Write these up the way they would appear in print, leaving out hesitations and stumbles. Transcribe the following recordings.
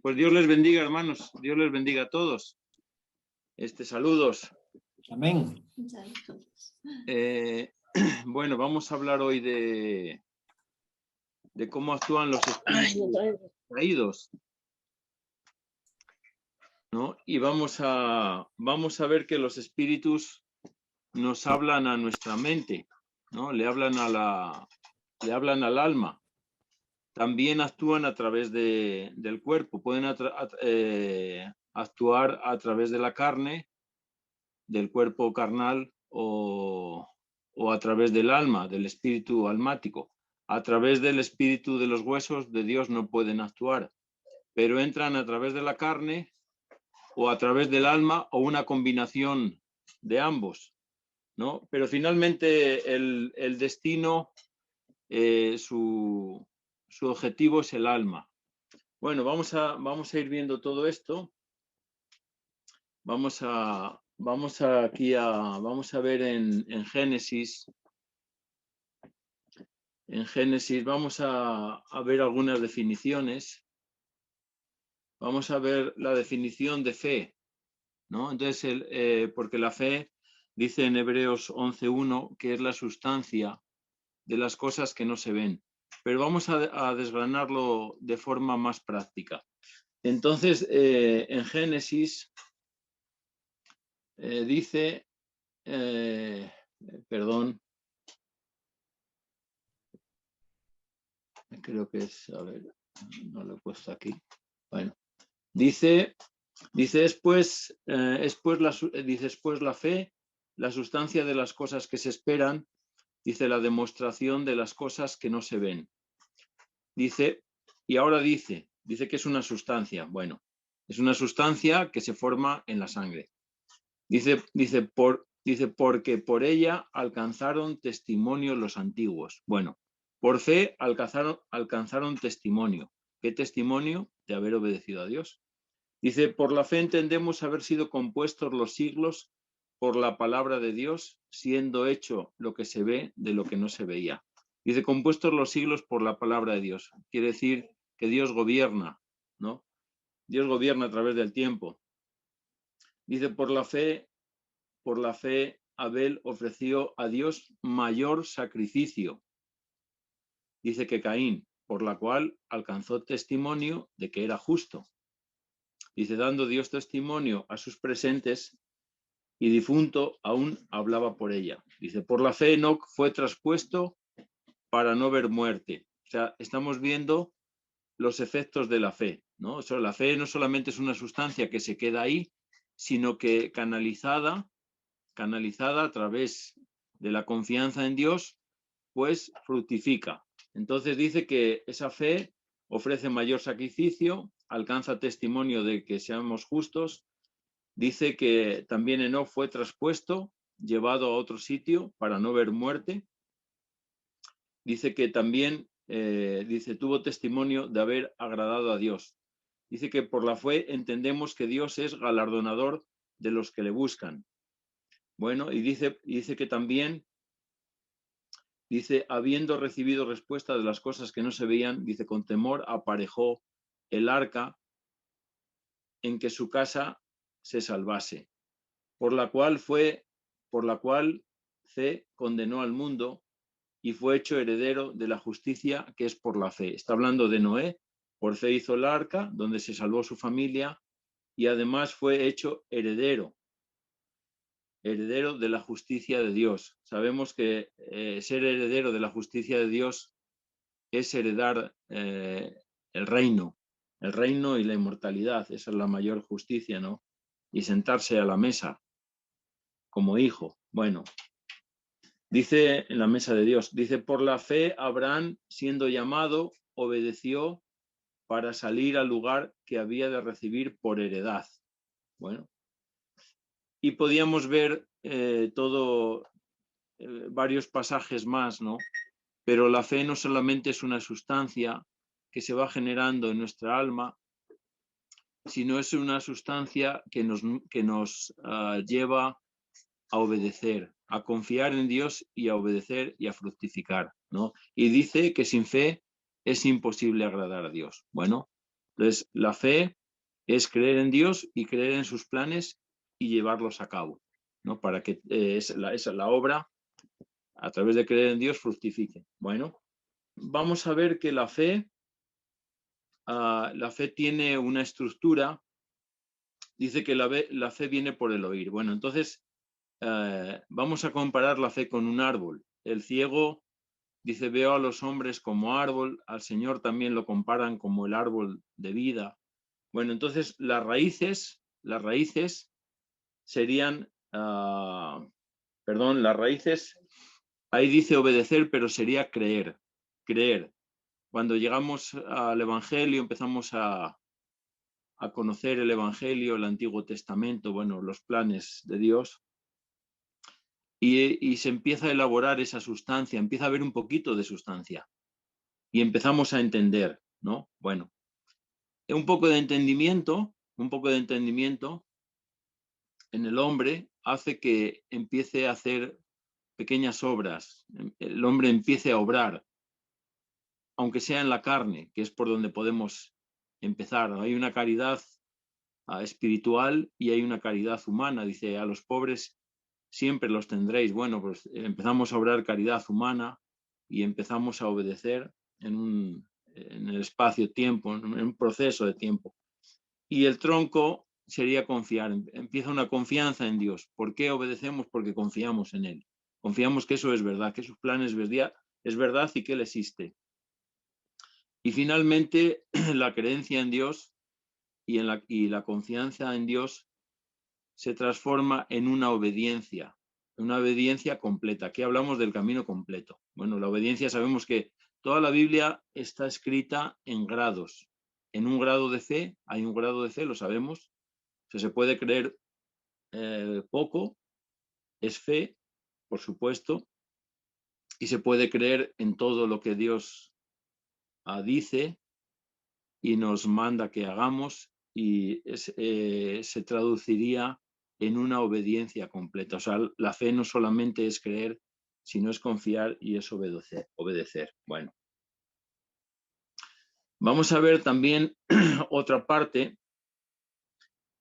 Pues Dios les bendiga, hermanos. Dios les bendiga a todos. Saludos. Amén. Bueno, vamos a hablar hoy de cómo actúan los espíritus caídos, ¿no? Y vamos a ver que los espíritus nos hablan a nuestra mente, ¿no? Le hablan al alma. También actúan a través del cuerpo. Pueden actuar a través de la carne, del cuerpo carnal o a través del alma, del espíritu almático. A través del espíritu de los huesos de Dios no pueden actuar, pero entran a través de la carne o a través del alma o una combinación de ambos, ¿no? Pero finalmente el destino, su objetivo es el alma. Bueno, vamos a ir viendo todo esto. Vamos a ver en Génesis. En Génesis vamos a ver algunas definiciones. Vamos a ver la definición de fe, ¿no? Entonces, porque la fe dice en Hebreos 11:1 que es la sustancia de las cosas que no se ven. Pero vamos a desgranarlo de forma más práctica. Entonces, en Génesis dice, perdón, creo que es, a ver, no lo he puesto aquí. Bueno, dice después la fe, la sustancia de las cosas que se esperan, dice la demostración de las cosas que no se ven. Dice, y ahora dice que es una sustancia. Bueno, es una sustancia que se forma en la sangre. Dice porque por ella alcanzaron testimonio los antiguos. Bueno, por fe alcanzaron testimonio. ¿Qué testimonio? De haber obedecido a Dios. Dice, por la fe entendemos haber sido compuestos los siglos por la palabra de Dios, siendo hecho lo que se ve de lo que no se veía. Dice, compuestos los siglos por la palabra de Dios. Quiere decir que Dios gobierna, ¿no? Dios gobierna a través del tiempo. Dice, por la fe Abel ofreció a Dios mayor sacrificio. Dice que Caín, por la cual alcanzó testimonio de que era justo. Dice, dando Dios testimonio a sus presentes y difunto aún hablaba por ella. Dice, por la fe Enoc fue traspuesto para no ver muerte. O sea, estamos viendo los efectos de la fe, ¿no? O sea, la fe no solamente es una sustancia que se queda ahí, sino que canalizada a través de la confianza en Dios, pues fructifica. Entonces dice que esa fe ofrece mayor sacrificio, alcanza testimonio de que seamos justos. Dice que también Enoc fue traspuesto, llevado a otro sitio para no ver muerte. Dice que también tuvo testimonio de haber agradado a Dios. Dice que por la fe entendemos que Dios es galardonador de los que le buscan. Bueno, y dice que también, habiendo recibido respuesta de las cosas que no se veían, dice, con temor aparejó el arca en que su casa se salvase, por la cual fe condenó al mundo y fue hecho heredero de la justicia que es por la fe. Está hablando de Noé, por fe hizo el arca, donde se salvó su familia, y además fue hecho heredero de la justicia de Dios. Sabemos que ser heredero de la justicia de Dios es heredar el reino y la inmortalidad. Esa es la mayor justicia, ¿no? Y sentarse a la mesa como hijo. Bueno, dice en la mesa de Dios, dice, por la fe Abraham, siendo llamado, obedeció para salir al lugar que había de recibir por heredad. Bueno, y podíamos ver varios pasajes más, ¿no? Pero la fe no solamente es una sustancia que se va generando en nuestra alma, sino es una sustancia que nos lleva a obedecer, a confiar en Dios y a obedecer y a fructificar, ¿no? Y dice que sin fe es imposible agradar a Dios. Bueno, Entonces, la fe es creer en Dios y creer en sus planes y llevarlos a cabo, ¿no? Para que la obra, a través de creer en Dios, fructifique. Bueno, vamos a ver que la fe tiene una estructura. Dice que la fe viene por el oír. Bueno, entonces vamos a comparar la fe con un árbol. El ciego dice, veo a los hombres como árbol, al Señor también lo comparan como el árbol de vida. Bueno, entonces las raíces serían, las raíces, ahí dice obedecer, pero sería creer. Cuando llegamos al Evangelio, empezamos a conocer el Evangelio, el Antiguo Testamento, bueno, los planes de Dios, y se empieza a elaborar esa sustancia, empieza a haber un poquito de sustancia, y empezamos a entender, ¿no? Bueno, un poco de entendimiento en el hombre hace que empiece a hacer pequeñas obras, el hombre empiece a obrar, aunque sea en la carne, que es por donde podemos empezar. Hay una caridad espiritual y hay una caridad humana. Dice, a los pobres siempre los tendréis. Bueno, pues empezamos a obrar caridad humana y empezamos a obedecer en el espacio-tiempo, en un proceso de tiempo. Y el tronco sería confiar, empieza una confianza en Dios. ¿Por qué obedecemos? Porque confiamos en Él. Confiamos que eso es verdad, que sus planes es verdad y que Él existe. Y finalmente, la creencia en Dios y la confianza en Dios se transforma en una obediencia completa. Aquí hablamos del camino completo. Bueno, la obediencia, sabemos que toda la Biblia está escrita en grados. En un grado de fe, hay un grado de fe, lo sabemos. O sea, se puede creer poco, es fe, por supuesto, y se puede creer en todo lo que Dios dice y nos manda que hagamos, y se traduciría en una obediencia completa. O sea, la fe no solamente es creer, sino es confiar y es obedecer. Bueno, vamos a ver también otra parte.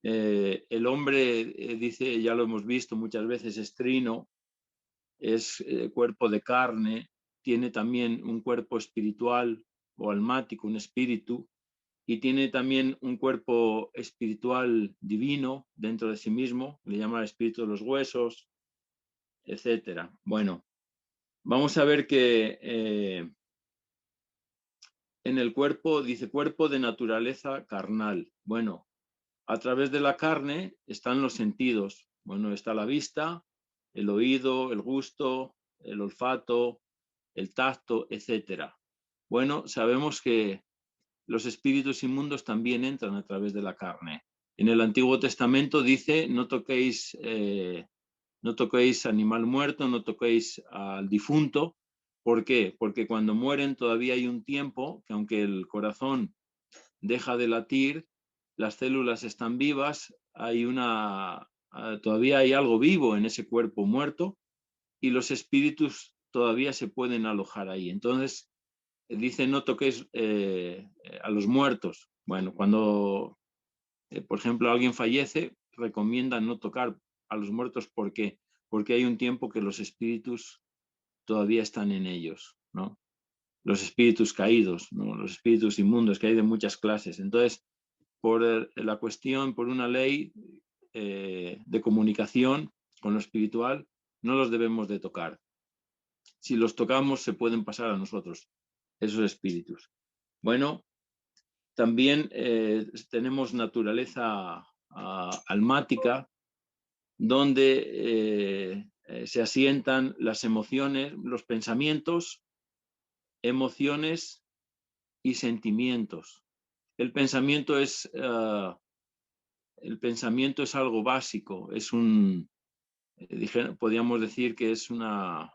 El hombre, dice, ya lo hemos visto muchas veces, es trino, es cuerpo de carne, tiene también un cuerpo espiritual o almático, un espíritu, y tiene también un cuerpo espiritual divino dentro de sí mismo, le llama el espíritu de los huesos, etcétera. Bueno, vamos a ver que en el cuerpo, dice cuerpo de naturaleza carnal. Bueno, a través de la carne están los sentidos. Bueno, está la vista, el oído, el gusto, el olfato, el tacto, etcétera. Bueno, sabemos que los espíritus inmundos también entran a través de la carne. En el Antiguo Testamento dice, no toquéis animal muerto, no toquéis al difunto. ¿Por qué? Porque cuando mueren todavía hay un tiempo que, aunque el corazón deja de latir, las células están vivas, todavía hay algo vivo en ese cuerpo muerto y los espíritus todavía se pueden alojar ahí. Entonces, dice no toquéis a los muertos. Bueno, cuando, por ejemplo, alguien fallece, recomienda no tocar a los muertos porque hay un tiempo que los espíritus todavía están en ellos, ¿no? Los espíritus caídos, ¿no? Los espíritus inmundos, que hay de muchas clases. Entonces, por la cuestión, por una ley de comunicación con lo espiritual, no los debemos de tocar. Si los tocamos, se pueden pasar a nosotros esos espíritus. Bueno, también tenemos naturaleza almática, donde se asientan las emociones, los pensamientos, emociones y sentimientos. El pensamiento es algo básico, podríamos decir que es una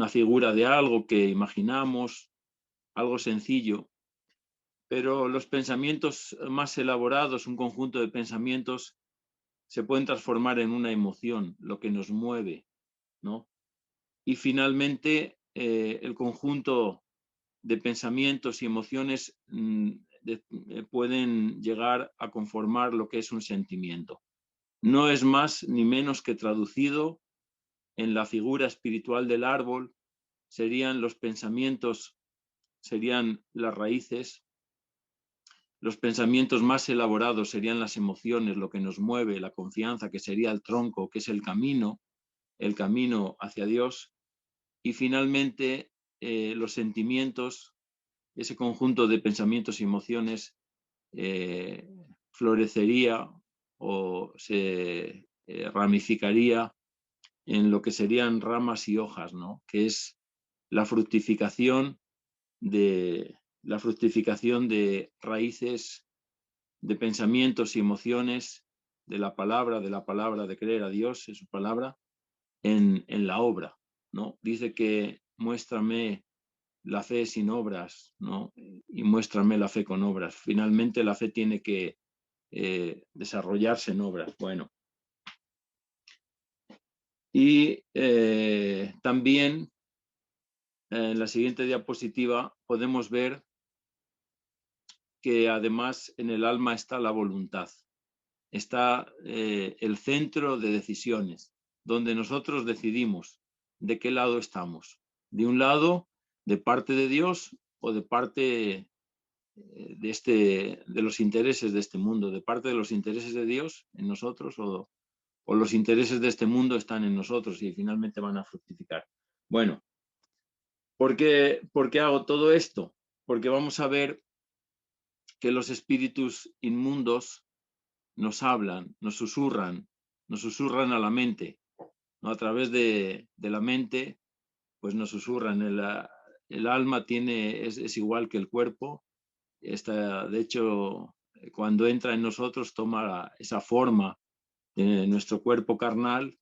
figura de algo que imaginamos, algo sencillo, pero los pensamientos más elaborados, un conjunto de pensamientos, se pueden transformar en una emoción, lo que nos mueve, ¿no? Y finalmente, el conjunto de pensamientos y emociones pueden llegar a conformar lo que es un sentimiento. No es más ni menos que traducido en la figura espiritual del árbol, serían los pensamientos, serían las raíces, los pensamientos más elaborados serían las emociones, lo que nos mueve, la confianza, que sería el tronco, que es el camino hacia Dios, y finalmente los sentimientos, ese conjunto de pensamientos y emociones florecería o se ramificaría en lo que serían ramas y hojas, ¿no? Que es la fructificación de raíces, de pensamientos y emociones, de la palabra, de creer a Dios, en su palabra, en la obra, ¿no? Dice que muéstrame la fe sin obras, ¿no? Y muéstrame la fe con obras. Finalmente la fe tiene que desarrollarse en obras. Bueno. Y también en la siguiente diapositiva podemos ver que además en el alma está la voluntad. Está el centro de decisiones, donde nosotros decidimos de qué lado estamos. De un lado, de parte de Dios o de parte de los intereses de este mundo, de parte de los intereses de Dios en nosotros o los intereses de este mundo están en nosotros y finalmente van a fructificar. Bueno, ¿por qué hago todo esto? Porque vamos a ver que los espíritus inmundos nos hablan, nos susurran a la mente, ¿no? A través de la mente, pues nos susurran. El alma es igual que el cuerpo. De hecho, cuando entra en nosotros, toma esa forma de nuestro cuerpo carnal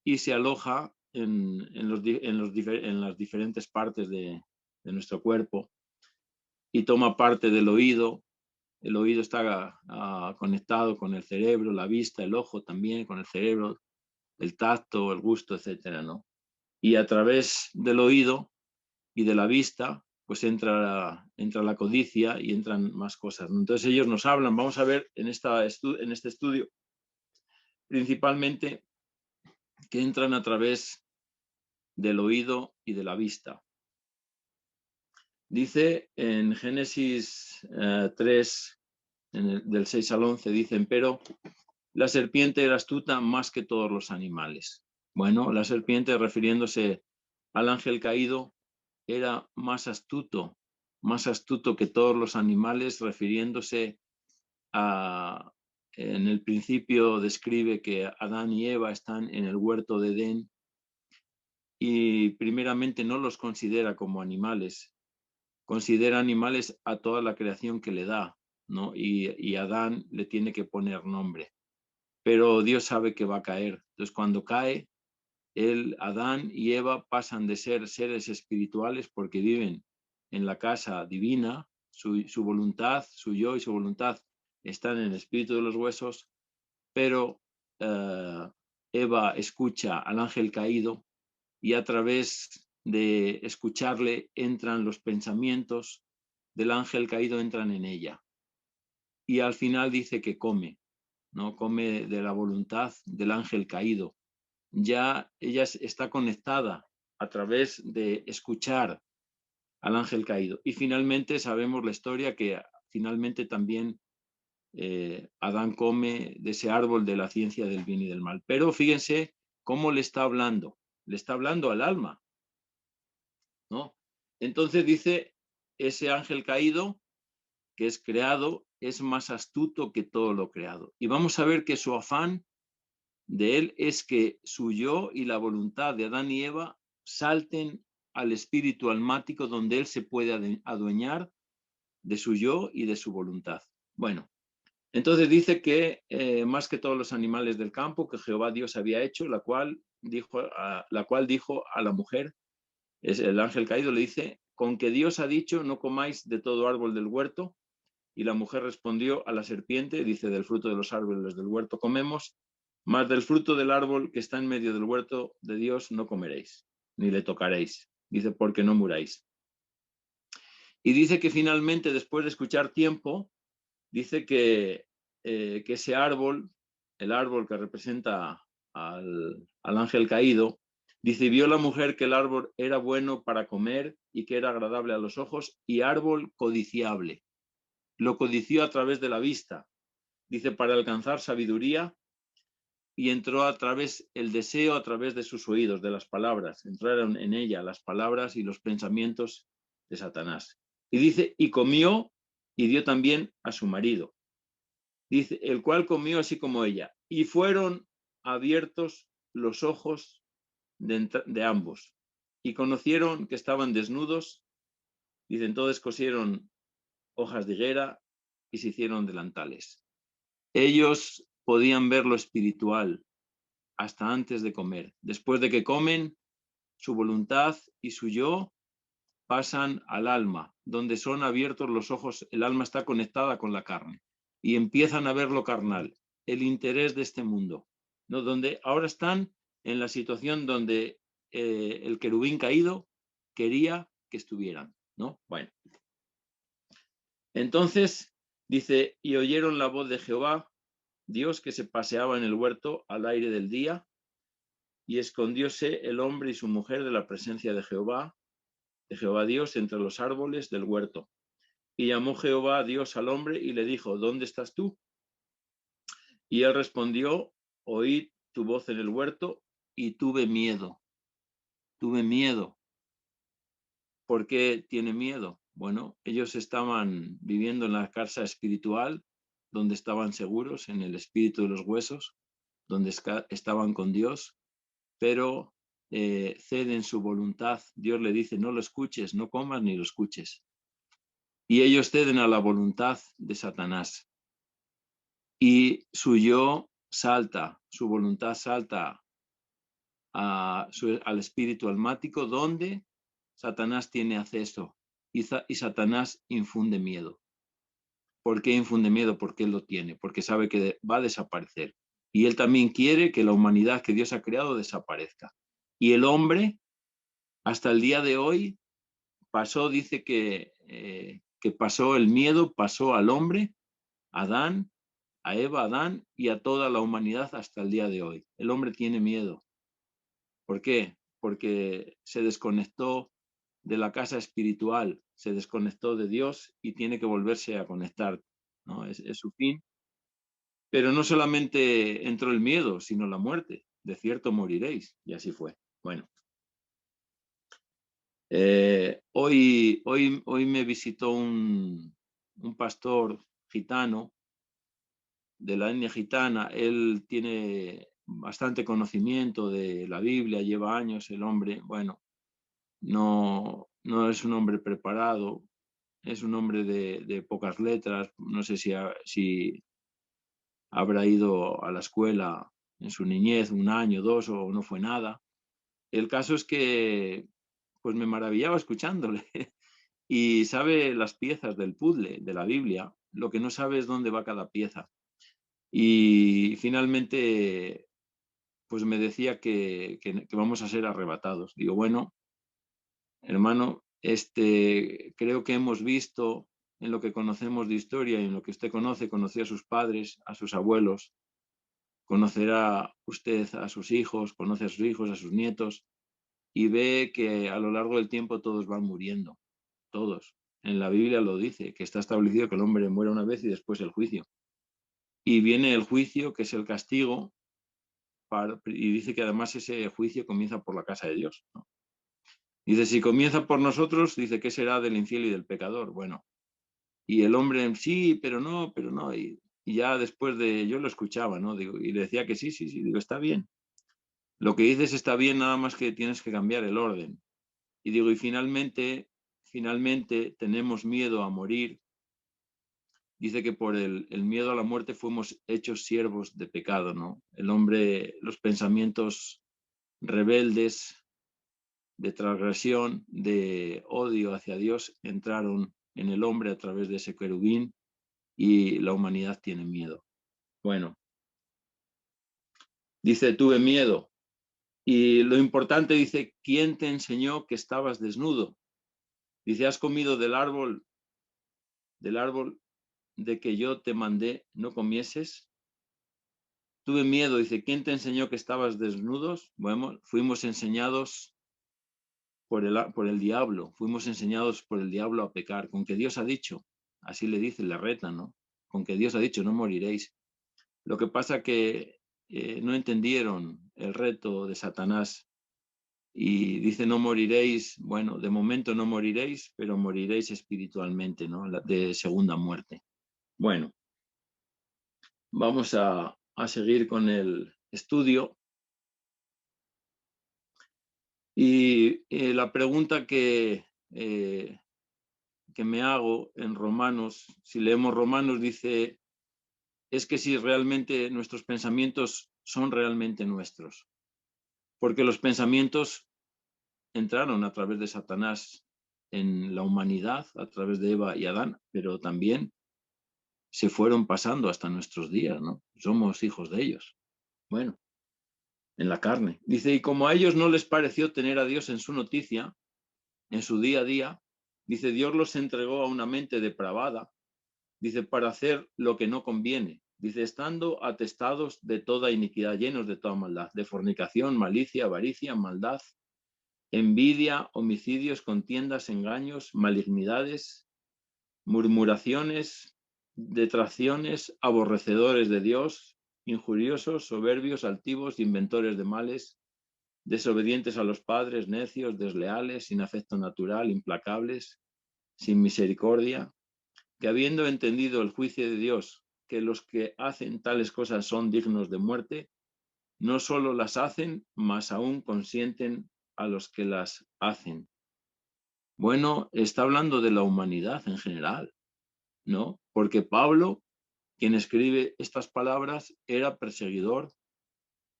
y se aloja en las diferentes partes de nuestro cuerpo y toma parte del oído. El oído está conectado con el cerebro, la vista, el ojo también con el cerebro, el tacto, el gusto, etcétera, ¿no? Y a través del oído y de la vista, pues entra la codicia y entran más cosas, ¿no? Entonces ellos nos hablan. Vamos a ver en este estudio principalmente que entran a través del oído y de la vista. Dice en Génesis 3, del 6 al 11, dicen, pero la serpiente era astuta más que todos los animales. Bueno, la serpiente, refiriéndose al ángel caído, era más astuto que todos los animales, refiriéndose en el principio describe que Adán y Eva están en el huerto de Edén y primeramente no los considera como animales, considera animales a toda la creación que le da, ¿no? Y Adán le tiene que poner nombre. Pero Dios sabe que va a caer. Entonces, cuando cae, Adán y Eva pasan de ser seres espirituales porque viven en la casa divina, su voluntad, su yo y su voluntad están en el espíritu de los huesos, pero Eva escucha al ángel caído y a través de escucharle entran los pensamientos del ángel caído, entran en ella. Y al final dice que come, ¿no? Come de la voluntad del ángel caído. Ya ella está conectada a través de escuchar al ángel caído. Y finalmente sabemos la historia que finalmente también Adán come de ese árbol de la ciencia del bien y del mal. Pero fíjense cómo le está hablando al alma, ¿no? Entonces dice, ese ángel caído que es creado es más astuto que todo lo creado. Y vamos a ver que su afán de él es que su yo y la voluntad de Adán y Eva salten al espíritu almático donde él se puede adueñar de su yo y de su voluntad. Bueno, entonces dice que más que todos los animales del campo que Jehová Dios había hecho, la cual dijo a la mujer, es el ángel caído, le dice, con que Dios ha dicho, no comáis de todo árbol del huerto. Y la mujer respondió a la serpiente, dice, del fruto de los árboles del huerto comemos, mas del fruto del árbol que está en medio del huerto de Dios no comeréis, ni le tocaréis. Dice, porque no muráis. Y dice que finalmente, después de escuchar tiempo, dice que ese árbol, el árbol que representa al ángel caído, dice, vio la mujer que el árbol era bueno para comer y que era agradable a los ojos y árbol codiciable. Lo codició a través de la vista, dice, para alcanzar sabiduría, y entró a través el deseo a través de sus oídos, de las palabras. Entraron en ella las palabras y los pensamientos de Satanás. Y dice, y comió y dio también a su marido. Dice, el cual comió así como ella. Y fueron abiertos los ojos de ambos. Y conocieron que estaban desnudos. Dice, entonces cosieron hojas de higuera y se hicieron delantales. Ellos podían ver lo espiritual hasta antes de comer. Después de que comen, su voluntad y su yo pasan al alma, donde son abiertos los ojos, el alma está conectada con la carne y empiezan a ver lo carnal, el interés de este mundo, ¿no? Donde ahora están en la situación donde el querubín caído quería que estuvieran, ¿no? Bueno. Entonces dice, y oyeron la voz de Jehová, Dios que se paseaba en el huerto al aire del día, y escondióse el hombre y su mujer de la presencia de Jehová Dios entre los árboles del huerto. Y llamó Jehová a Dios al hombre y le dijo, ¿dónde estás tú? Y él respondió, oí tu voz en el huerto y tuve miedo. Tuve miedo. ¿Por qué tiene miedo? Bueno, ellos estaban viviendo en la casa espiritual, donde estaban seguros, en el espíritu de los huesos, donde estaban con Dios, pero ceden su voluntad. Dios le dice, no lo escuches, no comas ni lo escuches. Y ellos ceden a la voluntad de Satanás. Y su yo salta, su voluntad salta al espíritu almático, donde Satanás tiene acceso y Satanás infunde miedo. ¿Por qué infunde miedo? Porque él lo tiene, porque sabe que va a desaparecer. Y él también quiere que la humanidad que Dios ha creado desaparezca. Y el hombre, hasta el día de hoy, pasó, dice que pasó el miedo, pasó al hombre, Adán, a Eva, a Adán y a toda la humanidad hasta el día de hoy. El hombre tiene miedo. ¿Por qué? Porque se desconectó de la casa espiritual, se desconectó de Dios y tiene que volverse a conectar, ¿no? Es su fin. Pero no solamente entró el miedo, sino la muerte. De cierto moriréis. Y así fue. Bueno. Hoy me visitó un pastor gitano de la etnia gitana. Él tiene bastante conocimiento de la Biblia, lleva años el hombre. Bueno, no es un hombre preparado, es un hombre de pocas letras. No sé si habrá ido a la escuela en su niñez 1 año, 2 o no fue nada. El caso es que pues me maravillaba escuchándole y sabe las piezas del puzzle de la Biblia, lo que no sabe es dónde va cada pieza. Y finalmente pues me decía que vamos a ser arrebatados. Digo, bueno, hermano, creo que hemos visto en lo que conocemos de historia y en lo que usted conoció a sus padres, a sus abuelos, conocerá usted a sus hijos, conoce a sus hijos, a sus nietos, y ve que a lo largo del tiempo todos van muriendo, todos. En la Biblia lo dice, que está establecido que el hombre muere una vez y después el juicio. Y viene el juicio, que es el castigo, y dice que además ese juicio comienza por la casa de Dios, ¿no? Dice, si comienza por nosotros, dice, ¿qué será del infiel y del pecador? Bueno, y el hombre, sí, pero no, y ya después yo lo escuchaba, ¿no? Digo, y le decía que sí, digo, está bien. Lo que dices está bien, nada más que tienes que cambiar el orden. Y digo, y finalmente tenemos miedo a morir. Dice que por el miedo a la muerte fuimos hechos siervos de pecado, ¿no? El hombre, los pensamientos rebeldes, de transgresión, de odio hacia Dios, entraron en el hombre a través de ese querubín y la humanidad tiene miedo. Bueno, dice, tuve miedo. Y lo importante dice, ¿quién te enseñó que estabas desnudo? Dice, ¿has comido del árbol de que yo te mandé no comieses? Tuve miedo, dice, ¿quién te enseñó que estabas desnudos? Bueno, fuimos enseñados por el diablo, fuimos enseñados por el diablo a pecar, con que Dios ha dicho, así le dice, le reta, ¿no? Con que Dios ha dicho, no moriréis. Lo que pasa que no entendieron el reto de Satanás y dice, no moriréis, bueno, de momento no moriréis, pero moriréis espiritualmente, ¿no? De segunda muerte. Bueno, vamos a seguir con el estudio. Y la pregunta que me hago en Romanos, si leemos Romanos, dice, es que si realmente nuestros pensamientos son realmente nuestros, porque los pensamientos entraron a través de Satanás en la humanidad, a través de Eva y Adán, pero también se fueron pasando hasta nuestros días, ¿no? Somos hijos de ellos. Bueno, en la carne. Dice, y como a ellos no les pareció tener a Dios en su noticia, en su día a día, dice, Dios los entregó a una mente depravada, dice, para hacer lo que no conviene. Dice, estando atestados de toda iniquidad, llenos de toda maldad, de fornicación, malicia, avaricia, maldad, envidia, homicidios, contiendas, engaños, malignidades, murmuraciones, detracciones, aborrecedores de Dios, injuriosos, soberbios, altivos, inventores de males, desobedientes a los padres, necios, desleales, sin afecto natural, implacables, sin misericordia, que habiendo entendido el juicio de Dios, que los que hacen tales cosas son dignos de muerte, no solo las hacen, mas aún consienten a los que las hacen. Bueno, está hablando de la humanidad en general, ¿no? Porque Pablo, quien escribe estas palabras, era perseguidor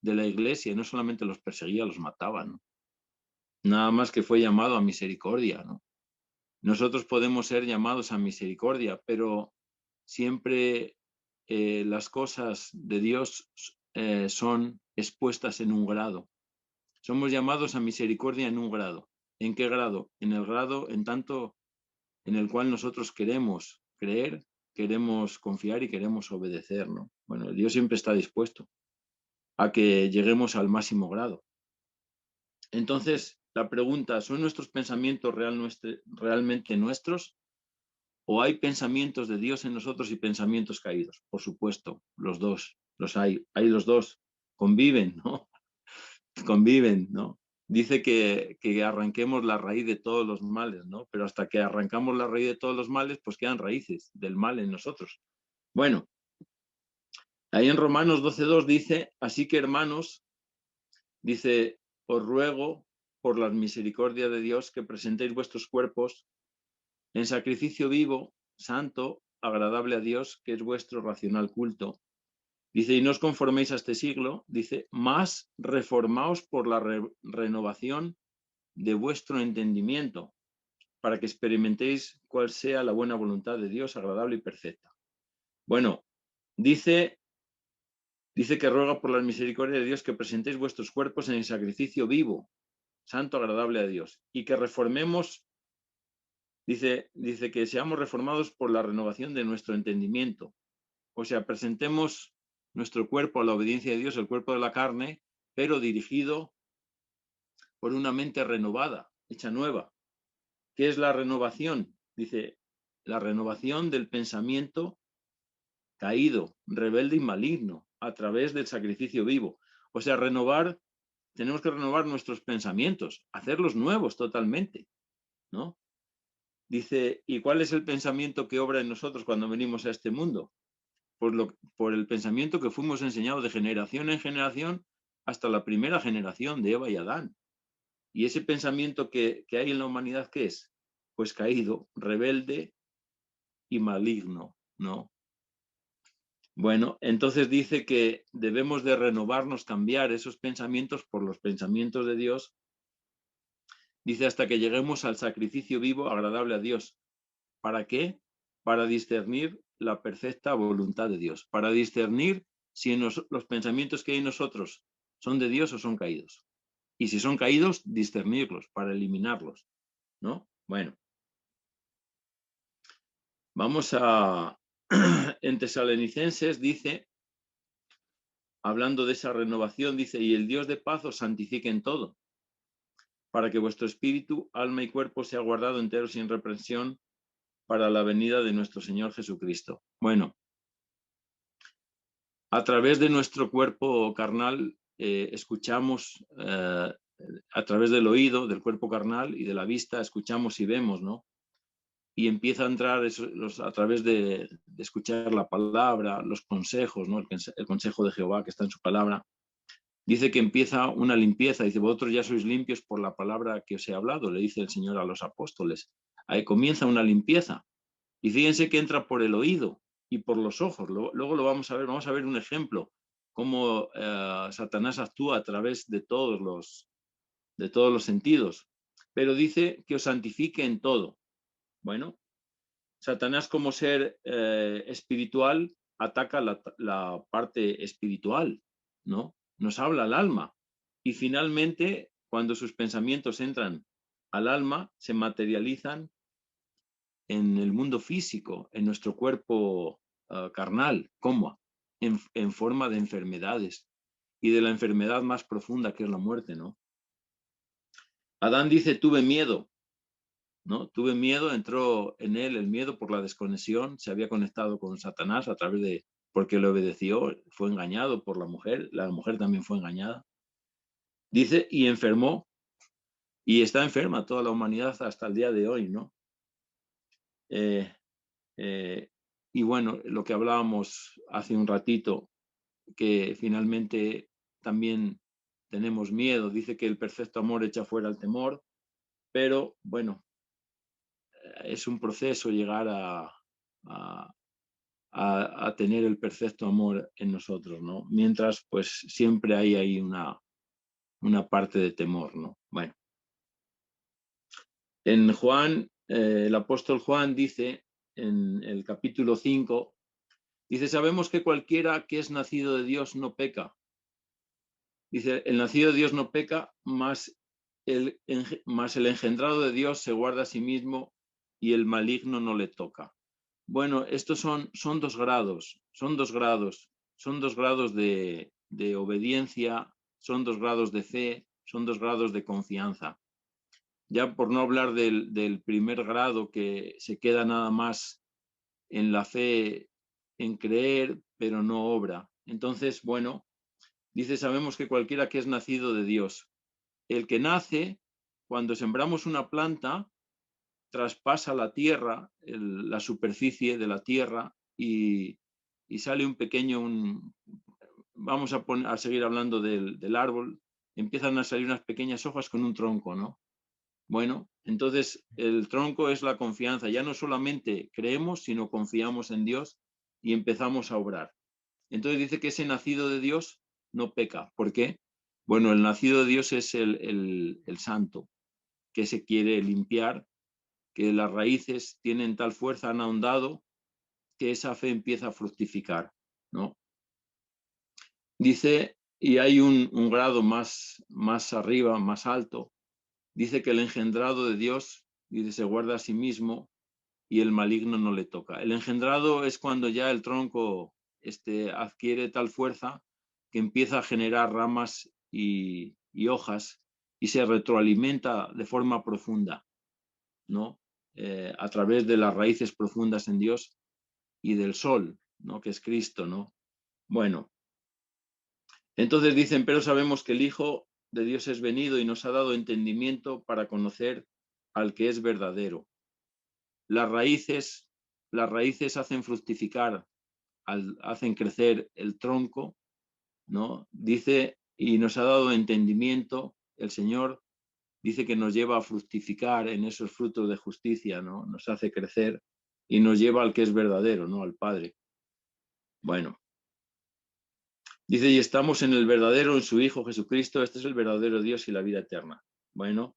de la iglesia, y no solamente los perseguía, los mataba, ¿no? Nada más que fue llamado a misericordia, ¿no? Nosotros podemos ser llamados a misericordia, pero siempre las cosas de Dios son expuestas en un grado. Somos llamados a misericordia en un grado. ¿En qué grado? En el grado en tanto en el cual nosotros queremos creer, queremos confiar y queremos obedecer, ¿no? Bueno, Dios siempre está dispuesto a que lleguemos al máximo grado. Entonces, la pregunta, ¿son nuestros pensamientos realmente nuestros? ¿O hay pensamientos de Dios en nosotros y pensamientos caídos? Por supuesto, los dos, los hay los dos, conviven, ¿no? Conviven, ¿no? Dice que arranquemos la raíz de todos los males, ¿no? Pero hasta que arrancamos la raíz de todos los males, pues quedan raíces del mal en nosotros. Bueno, ahí en Romanos 12:2 dice, así que hermanos, dice, os ruego por la misericordia de Dios que presentéis vuestros cuerpos en sacrificio vivo, santo, agradable a Dios, que es vuestro racional culto. Dice, y no os conforméis a este siglo, dice, más reformaos por la renovación de vuestro entendimiento, para que experimentéis cuál sea la buena voluntad de Dios, agradable y perfecta. Bueno, dice que ruega por la misericordia de Dios que presentéis vuestros cuerpos en el sacrificio vivo, santo, agradable a Dios, y que reformemos, dice que seamos reformados por la renovación de nuestro entendimiento. O sea, presentemos nuestro cuerpo a la obediencia de Dios, el cuerpo de la carne, pero dirigido por una mente renovada, hecha nueva. ¿Qué es la renovación? Dice, la renovación del pensamiento caído, rebelde y maligno, a través del sacrificio vivo. O sea, tenemos que renovar nuestros pensamientos, hacerlos nuevos totalmente, ¿no? Dice, ¿y cuál es el pensamiento que obra en nosotros cuando venimos a este mundo? Por el pensamiento que fuimos enseñados de generación en generación hasta la primera generación de Eva y Adán. Y ese pensamiento que hay en la humanidad, ¿qué es? Pues caído, rebelde y maligno, ¿no? Bueno, entonces dice que debemos de renovarnos, cambiar esos pensamientos por los pensamientos de Dios. Dice hasta que lleguemos al sacrificio vivo agradable a Dios. ¿Para qué? Para discernir la perfecta voluntad de Dios, para discernir si los pensamientos que hay en nosotros son de Dios o son caídos. Y si son caídos, discernirlos para eliminarlos, ¿no? Bueno, Vamos a, en Tesalonicenses dice, hablando de esa renovación, dice, y el Dios de paz os santifique en todo, para que vuestro espíritu, alma y cuerpo sea guardado entero sin reprensión para la venida de nuestro Señor Jesucristo. Bueno, a través de nuestro cuerpo carnal escuchamos, a través del oído, del cuerpo carnal y de la vista, escuchamos y vemos, ¿no? Y empieza a entrar a través de escuchar la palabra, los consejos, ¿no? El consejo de Jehová que está en su palabra. Dice que empieza una limpieza, dice, vosotros ya sois limpios por la palabra que os he hablado, le dice el Señor a los apóstoles. Ahí comienza una limpieza. Y fíjense que entra por el oído y por los ojos. Luego lo vamos a ver un ejemplo, cómo Satanás actúa a través de todos los sentidos. Pero dice que os santifique en todo. Bueno, Satanás como ser espiritual ataca la parte espiritual, ¿no? Nos habla al alma. Y finalmente, cuando sus pensamientos entran al alma, se materializan en el mundo físico, en nuestro cuerpo carnal, ¿cómo? En forma de enfermedades y de la enfermedad más profunda que es la muerte, ¿no? Adán dice, tuve miedo, ¿no? Tuve miedo, entró en él el miedo por la desconexión, se había conectado con Satanás a través de, porque le obedeció, fue engañado por la mujer también fue engañada. Dice, y enfermó, y está enferma toda la humanidad hasta el día de hoy, ¿no? Eh, y bueno, lo que hablábamos hace un ratito, que finalmente también tenemos miedo, dice que el perfecto amor echa fuera el temor, pero bueno, es un proceso llegar a, a tener el perfecto amor en nosotros, ¿no? Mientras, pues siempre hay ahí una parte de temor, ¿no? Bueno, en Juan, el apóstol Juan dice en el capítulo 5, dice, sabemos que cualquiera que es nacido de Dios no peca. Dice, el nacido de Dios no peca, más el engendrado de Dios se guarda a sí mismo y el maligno no le toca. Bueno, estos son dos grados, son dos grados, son dos grados de obediencia, son dos grados de fe, son dos grados de confianza. Ya por no hablar del primer grado que se queda nada más en la fe, en creer, pero no obra. Entonces, bueno, dice, sabemos que cualquiera que es nacido de Dios, el que nace, cuando sembramos una planta, traspasa la tierra, la superficie de la tierra y sale un pequeño, vamos a seguir hablando del árbol, empiezan a salir unas pequeñas hojas con un tronco, ¿no? Bueno, entonces el tronco es la confianza, ya no solamente creemos, sino confiamos en Dios y empezamos a obrar. Entonces dice que ese nacido de Dios no peca. ¿Por qué? Bueno, el nacido de Dios es el santo, que se quiere limpiar, que las raíces tienen tal fuerza, han ahondado, que esa fe empieza a fructificar, ¿no? Dice, y hay un grado más arriba, más alto, dice que el engendrado de Dios, dice, se guarda a sí mismo y el maligno no le toca. El engendrado es cuando ya el tronco adquiere tal fuerza que empieza a generar ramas y hojas y se retroalimenta de forma profunda, ¿no? A través de las raíces profundas en Dios y del sol, ¿no? Que es Cristo, ¿no? Bueno, entonces dicen, pero sabemos que el Hijo de Dios es venido y nos ha dado entendimiento para conocer al que es verdadero. Las raíces hacen fructificar, hacen crecer el tronco, ¿no? Dice, y nos ha dado entendimiento, el Señor dice que nos lleva a fructificar en esos frutos de justicia, ¿no? Nos hace crecer y nos lleva al que es verdadero, ¿no? Al Padre. Bueno, dice, y estamos en el verdadero, en su Hijo Jesucristo, este es el verdadero Dios y la vida eterna. Bueno,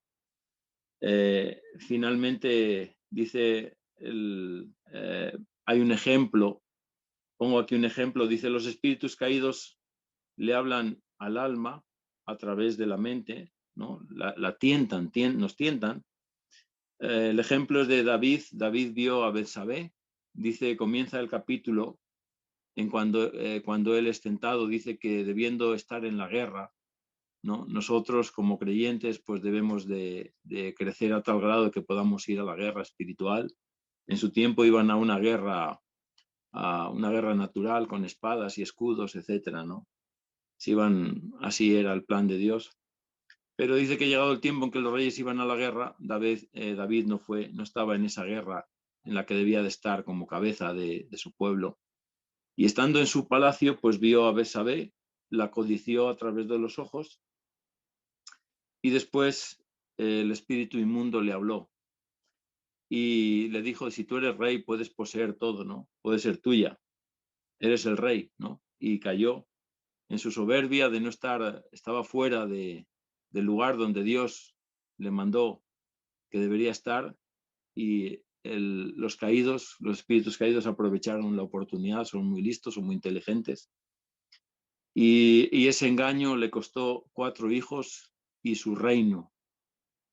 finalmente dice, hay un ejemplo, pongo aquí un ejemplo, dice, los espíritus caídos le hablan al alma a través de la mente, ¿no? La tientan, nos tientan. El ejemplo es de David. David vio a Betsabé, dice, comienza el capítulo cuando él es tentado, dice que debiendo estar en la guerra, ¿no? Nosotros como creyentes pues debemos de crecer a tal grado que podamos ir a la guerra espiritual. En su tiempo iban a una guerra natural con espadas y escudos, etcétera, ¿no? Así era el plan de Dios. Pero dice que llegado el tiempo en que los reyes iban a la guerra, David no estaba en esa guerra en la que debía de estar como cabeza de su pueblo. Y estando en su palacio, pues vio a Betsabé, la codició a través de los ojos, y después el espíritu inmundo le habló y le dijo, si tú eres rey, puedes poseer todo, ¿no? Puede ser tuya, eres el rey, ¿no? Y cayó en su soberbia de no estar, estaba fuera del lugar donde Dios le mandó que debería estar, y los espíritus caídos aprovecharon la oportunidad, son muy listos, son muy inteligentes, y ese engaño le costó 4 hijos y su reino.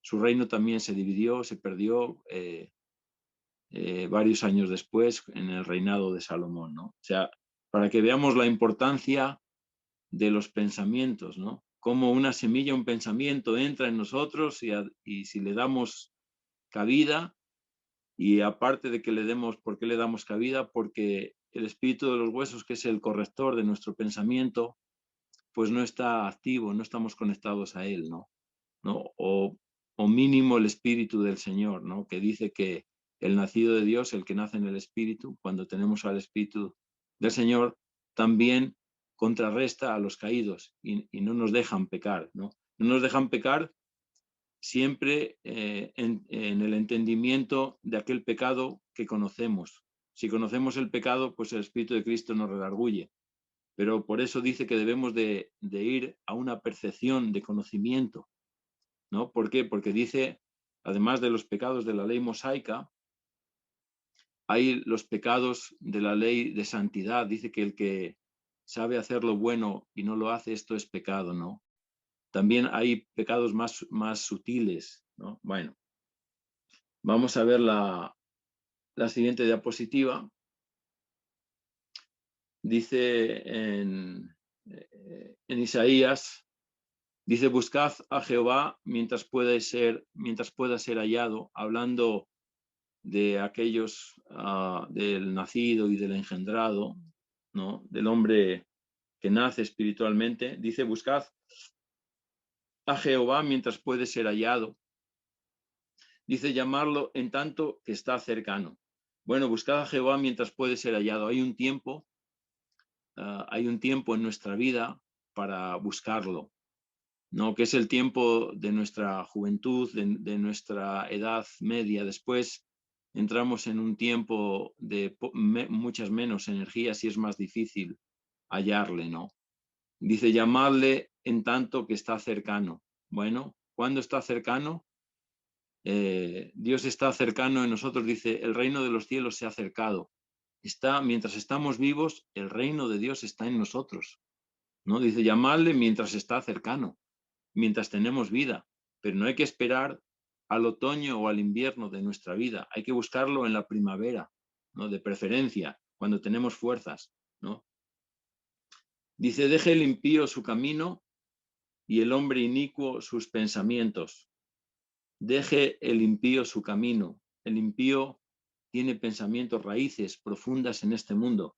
Su reino también se dividió, se perdió varios años después en el reinado de Salomón, ¿no? O sea, para que veamos la importancia de los pensamientos, ¿no? Como una semilla, un pensamiento entra en nosotros y si le damos cabida, y aparte de que le demos, ¿por qué le damos cabida? Porque el espíritu de los huesos, que es el corrector de nuestro pensamiento, pues no está activo, no estamos conectados a él, ¿no? O mínimo el espíritu del Señor, ¿no? Que dice que el nacido de Dios, el que nace en el espíritu, cuando tenemos al espíritu del Señor, también contrarresta a los caídos y no nos dejan pecar, ¿no? No nos dejan pecar siempre en el entendimiento de aquel pecado que conocemos. Si conocemos el pecado, pues el Espíritu de Cristo nos redarguye. Pero por eso dice que debemos de ir a una percepción de conocimiento, ¿no? ¿Por qué? Porque dice, además de los pecados de la ley mosaica, hay los pecados de la ley de santidad. Dice que el que sabe hacer lo bueno y no lo hace, esto es pecado, ¿no? También hay pecados más sutiles, ¿no? Bueno, vamos a ver la siguiente diapositiva. Dice en Isaías, dice, buscad a Jehová mientras pueda ser hallado, hablando de aquellos, del nacido y del engendrado, ¿no? Del hombre que nace espiritualmente. Dice, buscad a Jehová mientras puede ser hallado. Dice, llamarlo en tanto que está cercano. Bueno, buscad a Jehová mientras puede ser hallado. Hay un tiempo en nuestra vida para buscarlo, ¿no? Que es el tiempo de nuestra juventud, de nuestra edad media. Después entramos en un tiempo de muchas menos energías y es más difícil hallarle, ¿no? Dice, llamadle en tanto que está cercano. Bueno, ¿cuándo está cercano? Dios está cercano en nosotros, dice, el reino de los cielos se ha acercado. Mientras estamos vivos, el reino de Dios está en nosotros, ¿no? Dice, llamadle mientras está cercano, mientras tenemos vida, pero no hay que esperar al otoño o al invierno de nuestra vida, hay que buscarlo en la primavera, ¿no? De preferencia, cuando tenemos fuerzas, ¿no? Dice, deje el impío su camino y el hombre inicuo sus pensamientos. Deje el impío su camino. El impío tiene pensamientos, raíces profundas en este mundo.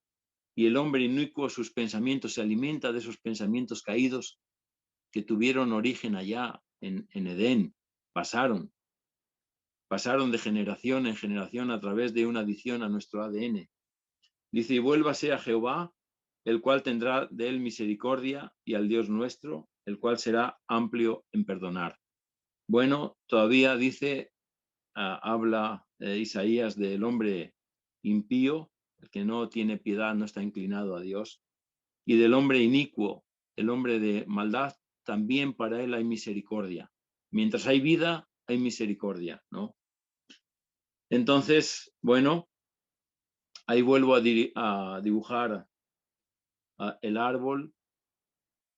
Y el hombre inicuo sus pensamientos, se alimenta de esos pensamientos caídos que tuvieron origen allá en Edén. Pasaron de generación en generación a través de una adición a nuestro ADN. Dice, y vuélvase a Jehová, el cual tendrá de él misericordia, y al Dios nuestro, el cual será amplio en perdonar. Bueno, todavía dice, habla Isaías del hombre impío, el que no tiene piedad, no está inclinado a Dios, y del hombre inicuo, el hombre de maldad, también para él hay misericordia. Mientras hay vida, hay misericordia, ¿no? Entonces, bueno, ahí vuelvo a dibujar el árbol.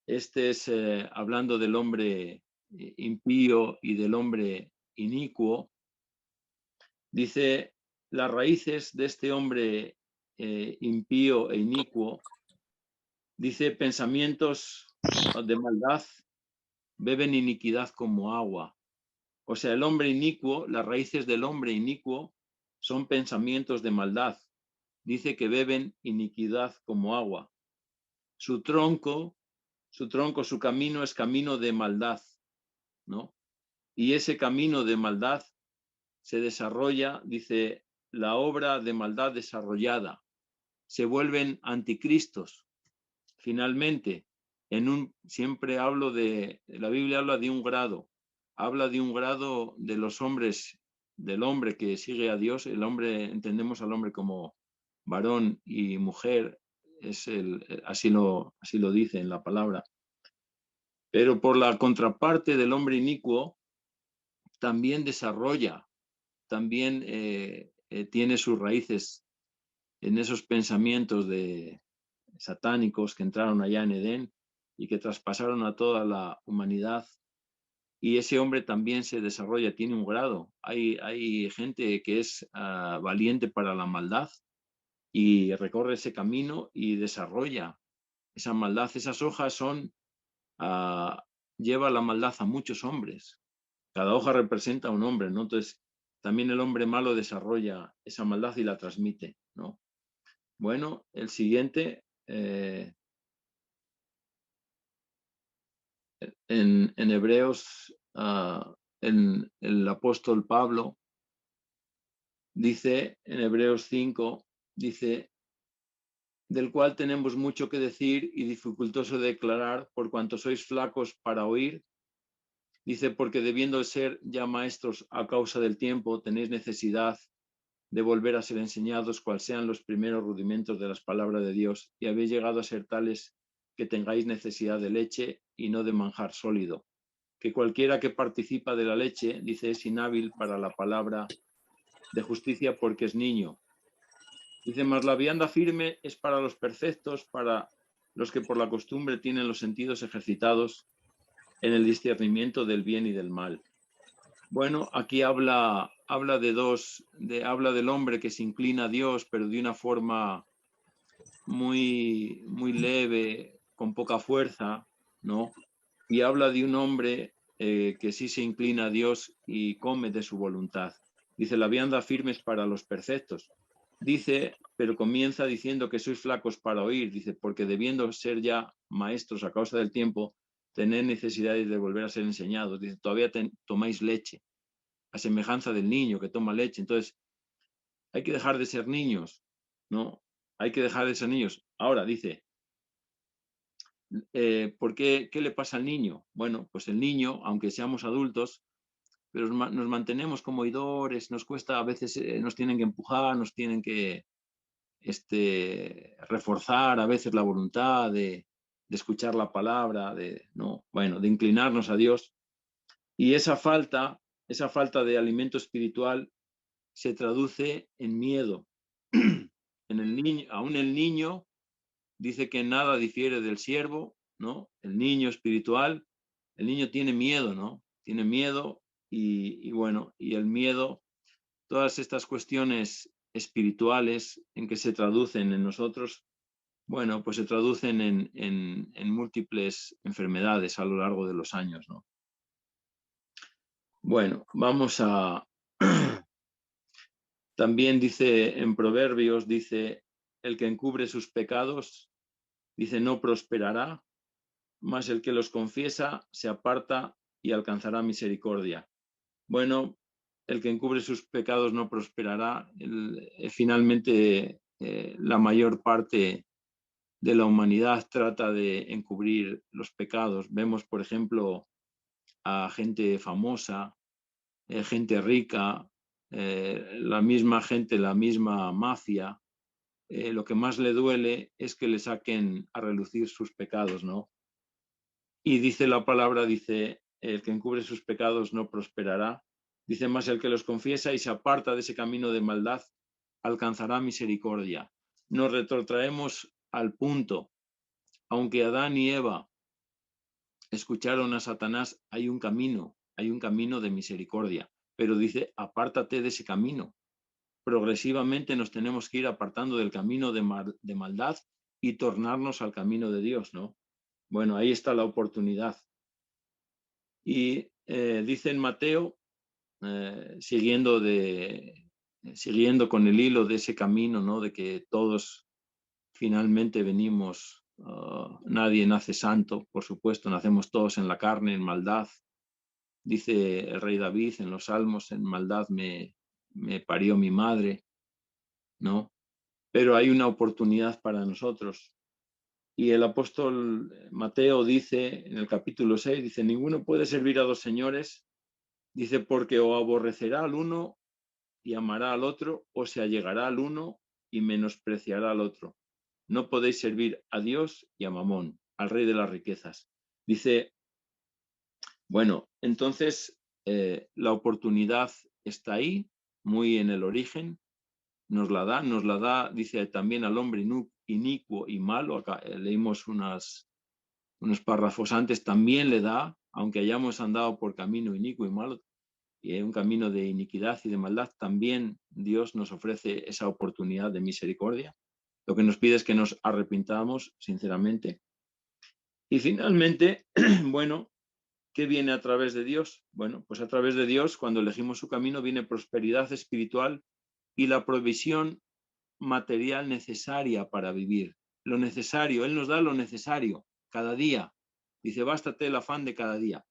Este es hablando del hombre impío y del hombre inicuo. Dice, las raíces de este hombre impío e inicuo, dice, pensamientos de maldad, beben iniquidad como agua. O sea, el hombre inicuo, las raíces del hombre inicuo son pensamientos de maldad. Dice que beben iniquidad como agua. Su tronco, su camino es camino de maldad, ¿no? Y ese camino de maldad se desarrolla, dice, la obra de maldad desarrollada. Se vuelven anticristos. Finalmente, siempre hablo la Biblia habla de un grado de los hombres, del hombre que sigue a Dios. El hombre, entendemos al hombre como varón y mujer, así lo dice en la palabra. Pero por la contraparte del hombre inicuo, también desarrolla, también tiene sus raíces en esos pensamientos satánicos que entraron allá en Edén y que traspasaron a toda la humanidad. Y ese hombre también se desarrolla, tiene un grado. Hay gente que es valiente para la maldad y recorre ese camino y desarrolla esa maldad. Esas hojas lleva la maldad a muchos hombres. Cada hoja representa a un hombre, ¿no? Entonces, también el hombre malo desarrolla esa maldad y la transmite, ¿no? Bueno, el siguiente, en Hebreos, el apóstol Pablo dice, en Hebreos 5, dice, del cual tenemos mucho que decir y dificultoso de declarar, por cuanto sois flacos para oír. Dice, porque debiendo ser ya maestros a causa del tiempo, tenéis necesidad de volver a ser enseñados cuáles sean los primeros rudimentos de las palabras de Dios, y habéis llegado a ser tales que tengáis necesidad de leche y no de manjar sólido. Que cualquiera que participa de la leche, dice, es inhábil para la palabra de justicia porque es niño. Dice, mas la vianda firme es para los perfectos, para los que por la costumbre tienen los sentidos ejercitados en el discernimiento del bien y del mal. Bueno, aquí habla del hombre que se inclina a Dios, pero de una forma muy, muy leve, con poca fuerza, ¿no? Y habla de un hombre que sí se inclina a Dios y come de su voluntad. Dice, la vianda firme es para los perfectos. Dice, pero comienza diciendo que sois flacos para oír. Dice, porque debiendo ser ya maestros a causa del tiempo, tenéis necesidades de volver a ser enseñados. Dice, todavía tomáis leche, a semejanza del niño que toma leche. Entonces, hay que dejar de ser niños, ¿no? Hay que dejar de ser niños. Ahora, dice, ¿por qué? ¿Qué le pasa al niño? Bueno, pues el niño, aunque seamos adultos, pero nos mantenemos como oidores, nos cuesta, a veces nos tienen que empujar, nos tienen que reforzar a veces la voluntad de escuchar la palabra, ¿no? Bueno, de inclinarnos a Dios. Y esa falta de alimento espiritual se traduce en miedo. En el niño, aún el niño dice que nada difiere del siervo, ¿no? El niño espiritual, el niño tiene miedo, ¿no? Tiene miedo y bueno, y el miedo, todas estas cuestiones espirituales en que se traducen en nosotros, bueno, pues se traducen en múltiples enfermedades a lo largo de los años, ¿no? Bueno, vamos a... También dice en Proverbios, dice, el que encubre sus pecados, dice, no prosperará, mas el que los confiesa se aparta y alcanzará misericordia. Bueno, el que encubre sus pecados no prosperará. Finalmente, la mayor parte de la humanidad trata de encubrir los pecados. Vemos, por ejemplo, a gente famosa, gente rica, la misma gente, la misma mafia. Lo que más le duele es que le saquen a relucir sus pecados, ¿no? Y dice la palabra, dice, el que encubre sus pecados no prosperará. Dice más, el que los confiesa y se aparta de ese camino de maldad, alcanzará misericordia. Nos retrotraemos al punto. Aunque Adán y Eva escucharon a Satanás, hay un camino de misericordia. Pero dice, apártate de ese camino. progresivamente nos tenemos que ir apartando del camino de maldad y tornarnos al camino de Dios, ¿no? Bueno, ahí está la oportunidad. Y dice en Mateo, siguiendo con el hilo de ese camino, ¿no? De que todos finalmente venimos, nadie nace santo, por supuesto, nacemos todos en la carne, en maldad. Dice el rey David en los Salmos, en maldad me parió mi madre, ¿no? Pero hay una oportunidad para nosotros. Y el apóstol Mateo dice en el capítulo 6, dice, ninguno puede servir a dos señores, dice, porque o aborrecerá al uno y amará al otro, o se allegará al uno y menospreciará al otro. No podéis servir a Dios y a Mamón, al rey de las riquezas. Dice, bueno, entonces la oportunidad está ahí, muy en el origen, nos la da, dice también al hombre inicuo y malo. Acá leímos unos párrafos antes, también le da, aunque hayamos andado por camino inicuo y malo, y un camino de iniquidad y de maldad, también Dios nos ofrece esa oportunidad de misericordia. Lo que nos pide es que nos arrepintamos sinceramente. Y finalmente, bueno, ¿qué viene a través de Dios? Bueno, pues a través de Dios, cuando elegimos su camino, viene prosperidad espiritual y la provisión material necesaria para vivir. Lo necesario, Él nos da lo necesario cada día. Dice, bástate el afán de cada día.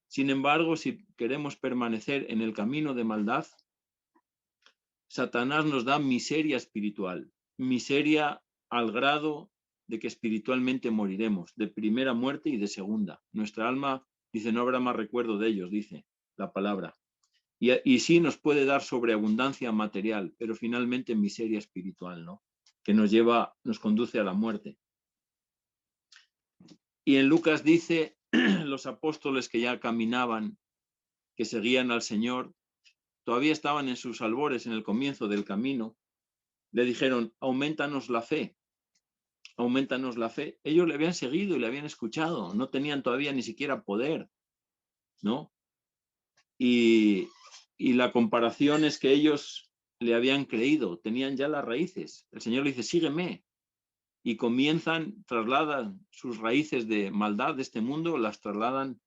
Sin embargo, si queremos permanecer en el camino de maldad, Satanás nos da miseria espiritual, miseria al grado de que espiritualmente moriremos, de primera muerte y de segunda. Nuestra alma, dice, no habrá más recuerdo de ellos, dice la palabra. Y sí nos puede dar sobreabundancia material, pero finalmente miseria espiritual, ¿no? Que nos conduce a la muerte. Y en Lucas dice, los apóstoles que ya caminaban, que seguían al Señor, todavía estaban en sus albores, en el comienzo del camino, le dijeron, aumentanos la fe, aumentanos la fe. Ellos le habían seguido y le habían escuchado, no tenían todavía ni siquiera poder, ¿no? Y la comparación es que ellos le habían creído, tenían ya las raíces. El Señor le dice, sígueme. Y trasladan sus raíces de maldad de este mundo, las trasladan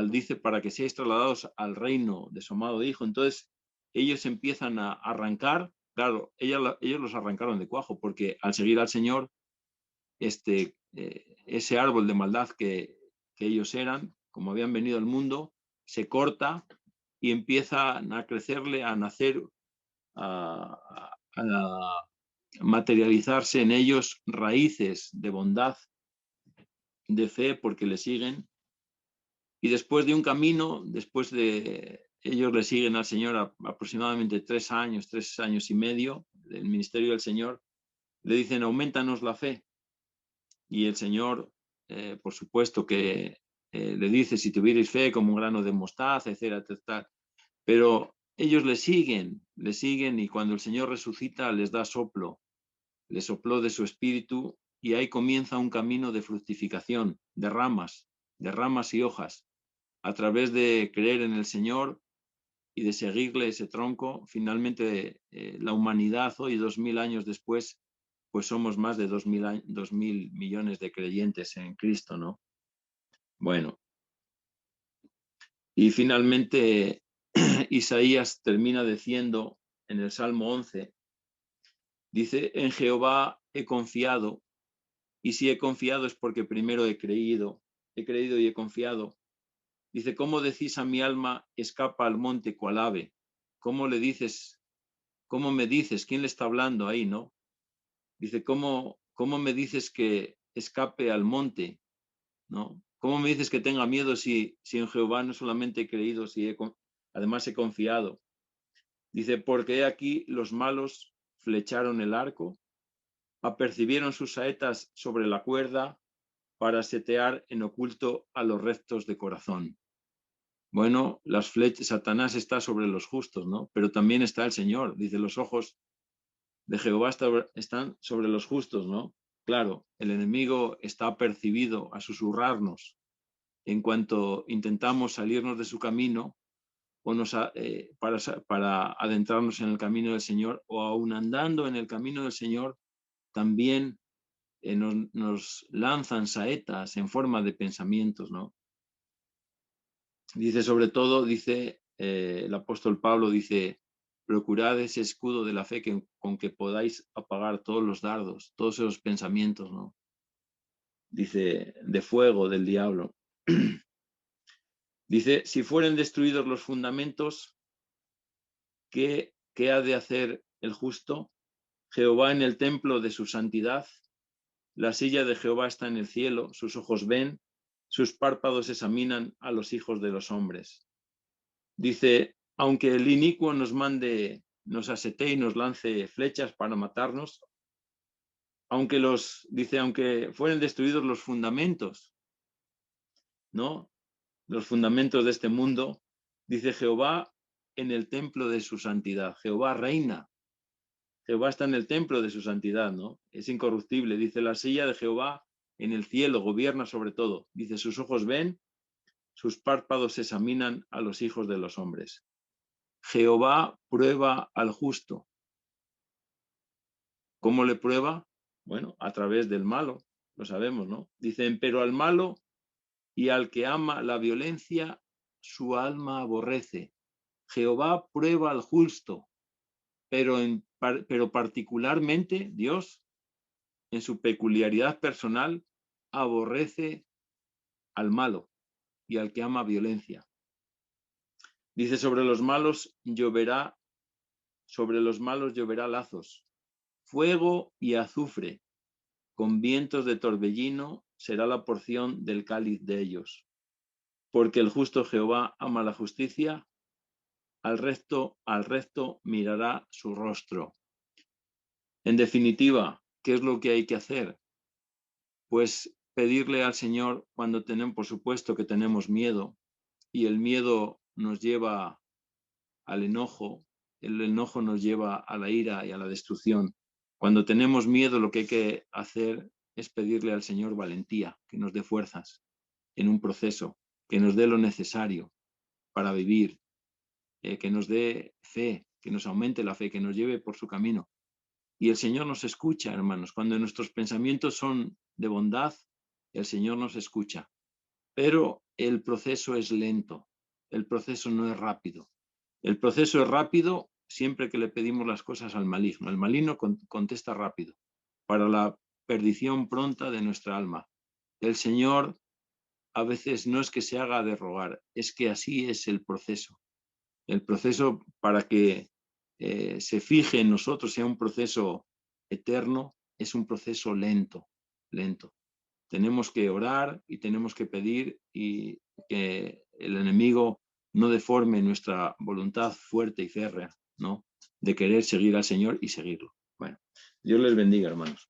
dice, para que seáis trasladados al reino de su amado Hijo. Entonces, ellos empiezan a arrancar, claro, ellos los arrancaron de cuajo, porque al seguir al Señor, ese árbol de maldad que ellos eran, como habían venido al mundo, se corta y empiezan a crecerle, a nacer, a materializarse en ellos raíces de bondad, de fe, porque le siguen. Y después de un camino, ellos le siguen al Señor aproximadamente 3 años y medio del ministerio del Señor, le dicen, aumentanos la fe. Y el Señor, por supuesto que le dice, si tuvierais fe como un grano de mostaza, etcétera, etcétera. Pero ellos le siguen y cuando el Señor resucita les da soplo, les sopló de su espíritu y ahí comienza un camino de fructificación, de ramas y hojas. A través de creer en el Señor y de seguirle ese tronco, finalmente la humanidad hoy, 2000 años después, pues somos más de 2000 millones de creyentes en Cristo, ¿no? Bueno, y finalmente Isaías termina diciendo en el Salmo 11, dice, en Jehová he confiado, y si he confiado es porque primero he creído y he confiado. Dice, ¿cómo decís a mi alma, escapa al monte cual ave? ¿Cómo me dices, quién le está hablando ahí, no? Dice, ¿cómo me dices que escape al monte, no? ¿Cómo me dices que tenga miedo si en Jehová no solamente he creído, además he confiado? Dice, porque he aquí los malos flecharon el arco, apercibieron sus saetas sobre la cuerda para setear en oculto a los rectos de corazón. Bueno, las flechas, Satanás está sobre los justos, ¿no? Pero también está el Señor. Dice, los ojos de Jehová están sobre los justos, ¿no? Claro, el enemigo está apercibido a susurrarnos en cuanto intentamos salirnos de su camino, o para adentrarnos en el camino del Señor, o aún andando en el camino del Señor, también nos lanzan saetas en forma de pensamientos, ¿no? Dice, sobre todo, dice el apóstol Pablo, dice, procurad ese escudo de la fe con que podáis apagar todos los dardos, todos esos pensamientos, ¿no? Dice, de fuego del diablo. Dice, si fueren destruidos los fundamentos, ¿qué ha de hacer el justo? Jehová en el templo de su santidad, la silla de Jehová está en el cielo, sus ojos ven, sus párpados examinan a los hijos de los hombres. Dice, aunque el inicuo nos asetee y nos lance flechas para matarnos, aunque fueren destruidos los fundamentos, ¿no? Los fundamentos de este mundo, dice Jehová en el templo de su santidad. Jehová reina. Jehová está en el templo de su santidad, ¿no? Es incorruptible. Dice, la silla de Jehová en el cielo gobierna sobre todo. Dice, sus ojos ven, sus párpados examinan a los hijos de los hombres. Jehová prueba al justo. ¿Cómo le prueba? Bueno, a través del malo, lo sabemos, ¿no? Dicen, pero al malo y al que ama la violencia, su alma aborrece. Jehová prueba al justo, pero particularmente Dios, en su peculiaridad personal, aborrece al malo y al que ama violencia. Dice, sobre los malos lloverá lazos, fuego y azufre, con vientos de torbellino será la porción del cáliz de ellos. Porque el justo Jehová ama la justicia, al recto mirará su rostro. En definitiva, ¿qué es lo que hay que hacer? Pues pedirle al Señor cuando tenemos, por supuesto que tenemos miedo, y el miedo nos lleva al enojo, el enojo nos lleva a la ira y a la destrucción. Cuando tenemos miedo, lo que hay que hacer es pedirle al Señor valentía, que nos dé fuerzas en un proceso, que nos dé lo necesario para vivir, que nos dé fe, que nos aumente la fe, que nos lleve por su camino. Y el Señor nos escucha, hermanos. Cuando nuestros pensamientos son de bondad, el Señor nos escucha. Pero el proceso es lento, el proceso no es rápido. El proceso es rápido siempre que le pedimos las cosas al maligno. El maligno contesta rápido para la perdición pronta de nuestra alma. El Señor a veces no es que se haga de rogar, es que así es el proceso. El proceso para que se fije en nosotros, sea un proceso eterno, es un proceso lento, lento. Tenemos que orar y tenemos que pedir y que el enemigo no deforme nuestra voluntad fuerte y férrea, ¿no? De querer seguir al Señor y seguirlo. Bueno, Dios les bendiga, hermanos.